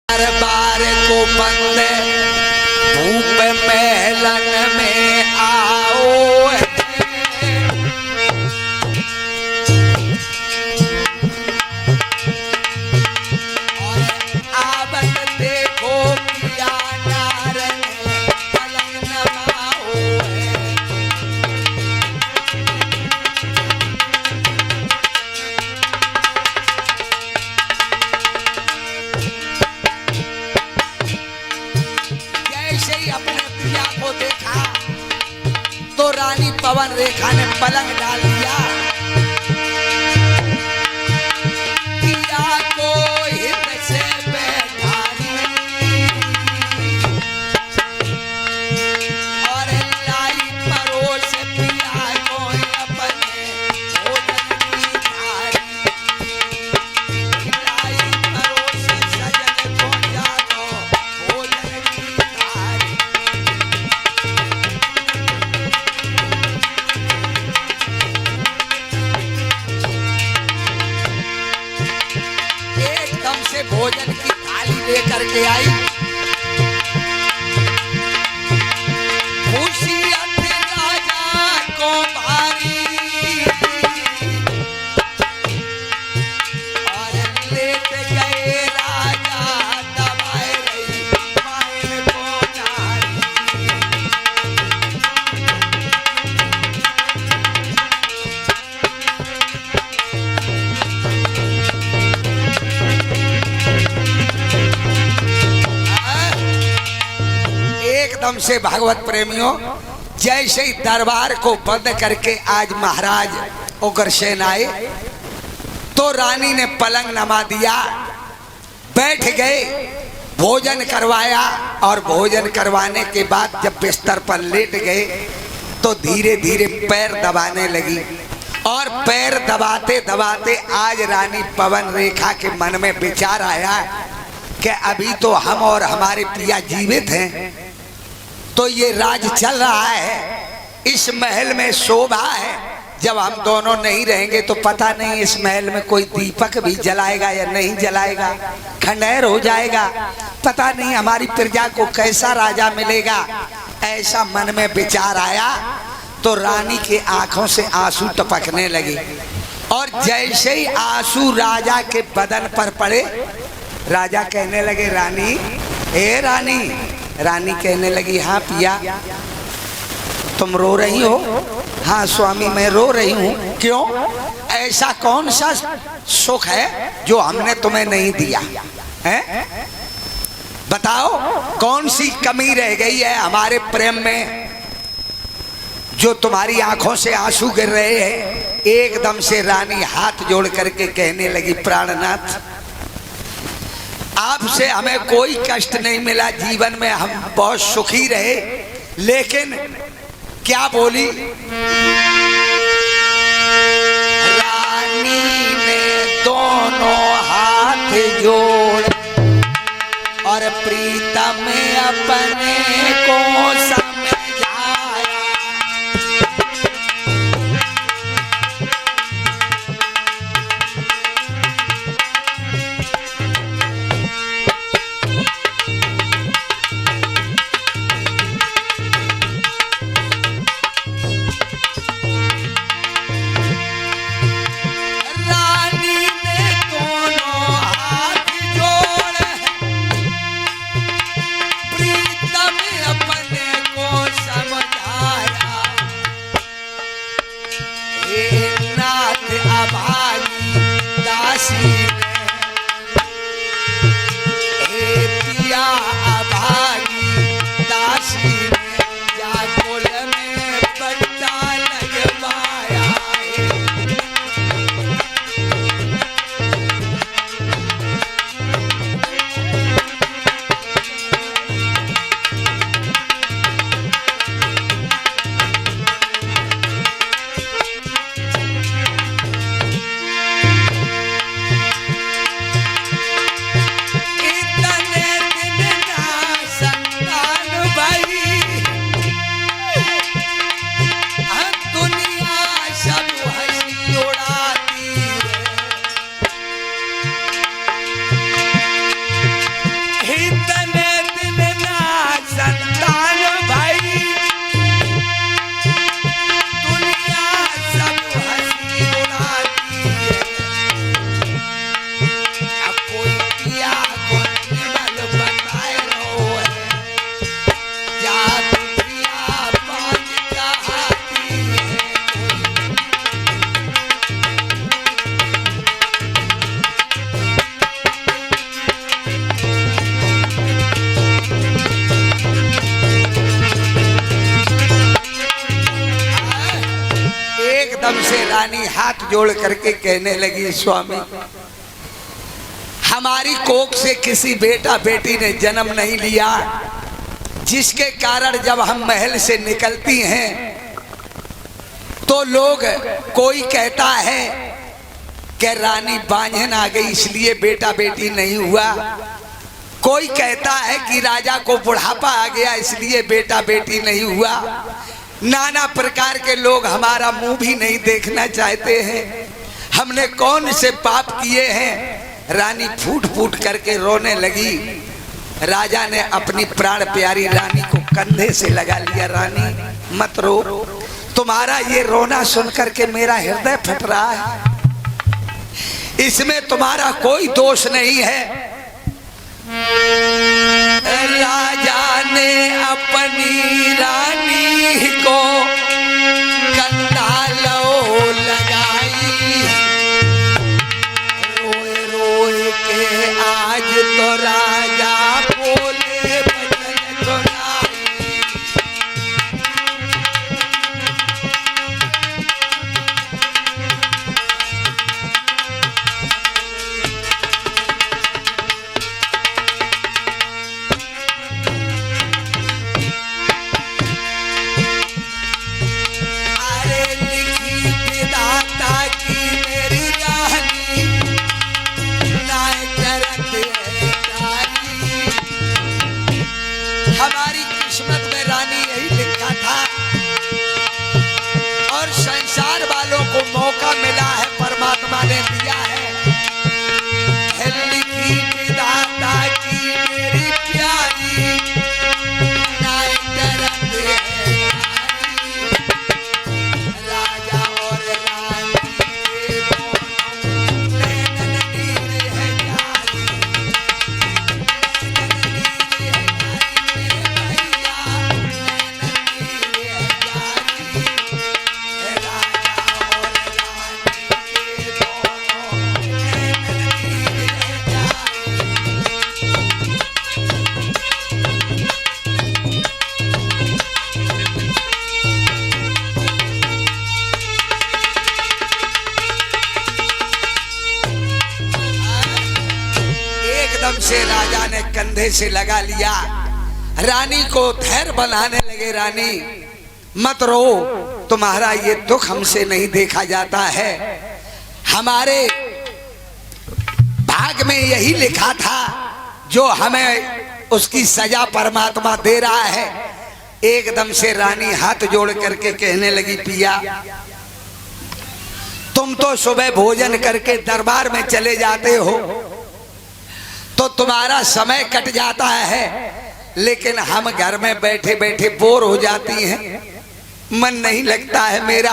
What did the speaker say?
दरबार को बंद धूप महलन में आओ और आवत देखो किया नारन पलंग नमाओ अपने पिया को देखा तो रानी पवन रेखा ने पलंग डाल दिया। पिया को हित से बैठानी और लाई परोस पिया को अपने भोजन की थाली लाई परोस सजन को जानो भोजन की थाली। एकदम से भोजन की थाली लेकर के आई। खुशियत राजा को भारी और लेट गए राजा दबाए रही मायन को नारी। एकदम से भागवत प्रेमियों जैसे ही दरबार को बंद करके आज महाराज उग्रसेन आए तो रानी ने पलंग नमा दिया, बैठ गए, भोजन करवाया और भोजन करवाने के बाद जब बिस्तर पर लेट गए तो धीरे धीरे पैर दबाने लगी और पैर दबाते दबाते आज रानी पवन रेखा के मन में विचार आया कि अभी तो हम और हमारे पिया जीवित हैं तो ये राज चल रहा है, इस महल में शोभा है। जब हम दोनों नहीं रहेंगे तो पता नहीं इस महल में कोई दीपक भी जलाएगा या नहीं जलाएगा, खंडहर हो जाएगा, पता नहीं हमारी प्रजा को कैसा राजा मिलेगा। ऐसा मन में विचार आया तो रानी के आंखों से आंसू टपकने लगे और जैसे ही आंसू राजा के बदन पर पड़े राजा कहने लगे रानी, ए रानी। रानी कहने लगी हाँ पिया तुम रो रही हो? हाँ स्वामी मैं रो रही हूँ। क्यों? ऐसा कौन सा सुख है जो हमने तुम्हें नहीं दिया है? बताओ कौन सी कमी रह गई है हमारे प्रेम में जो तुम्हारी आंखों से आंसू गिर रहे हैं। एकदम से रानी हाथ जोड़ करके कहने लगी प्राणनाथ आपसे हमें कोई कष्ट नहीं मिला, जीवन में हम बहुत सुखी रहे, लेकिन क्या बोली रानी ने दोनों हाथ जोड़ और प्रीतम अपने को समझाया। अपने को रानी हाथ जोड़ करके कहने लगी, स्वामी हमारी कोख से किसी बेटा बेटी ने जन्म नहीं लिया, जिसके कारण जब हम महल से निकलती हैं तो लोग, कोई कहता है कि रानी बांझन आ गई इसलिए बेटा बेटी नहीं हुआ, कोई कहता है कि राजा को बुढ़ापा आ गया इसलिए बेटा बेटी नहीं हुआ। नाना प्रकार के लोग हमारा मुंह भी नहीं देखना चाहते हैं। हमने कौन से पाप किए हैं? रानी फूट फूट करके रोने लगी। राजा ने अपनी प्राण प्यारी रानी को कंधे से लगा लिया। रानी मत रो, तुम्हारा ये रोना सुनकर के मेरा हृदय फट रहा है, इसमें तुम्हारा कोई दोष नहीं है। राजा ने अपनी रानी को कंधा लो लगाई, रोए रोए के आज तो राजा बोले बचन सुनाई। हमारी किस्मत में रानी यही लिखा था और संसार वालों को मौका मिला है, परमात्मा ने दिया है। लिखी विधाता की मेरी प्यारी, राजा और रानी के दोनों नैनन नीर है जारी। एकदम से राजा ने कंधे से लगा लिया, रानी को धैर्य बनाने लगे। रानी मत रो, तुम्हारा ये दुख हमसे नहीं देखा जाता है, हमारे भाग में यही लिखा था, जो हमें उसकी सजा परमात्मा दे रहा है। एकदम से रानी हाथ जोड़ करके कहने लगी, पिया तुम तो सुबह भोजन करके दरबार में चले जाते हो तो तुम्हारा समय कट जाता है, लेकिन हम घर में बैठे बैठे बोर हो जाती हैं, मन नहीं लगता है मेरा।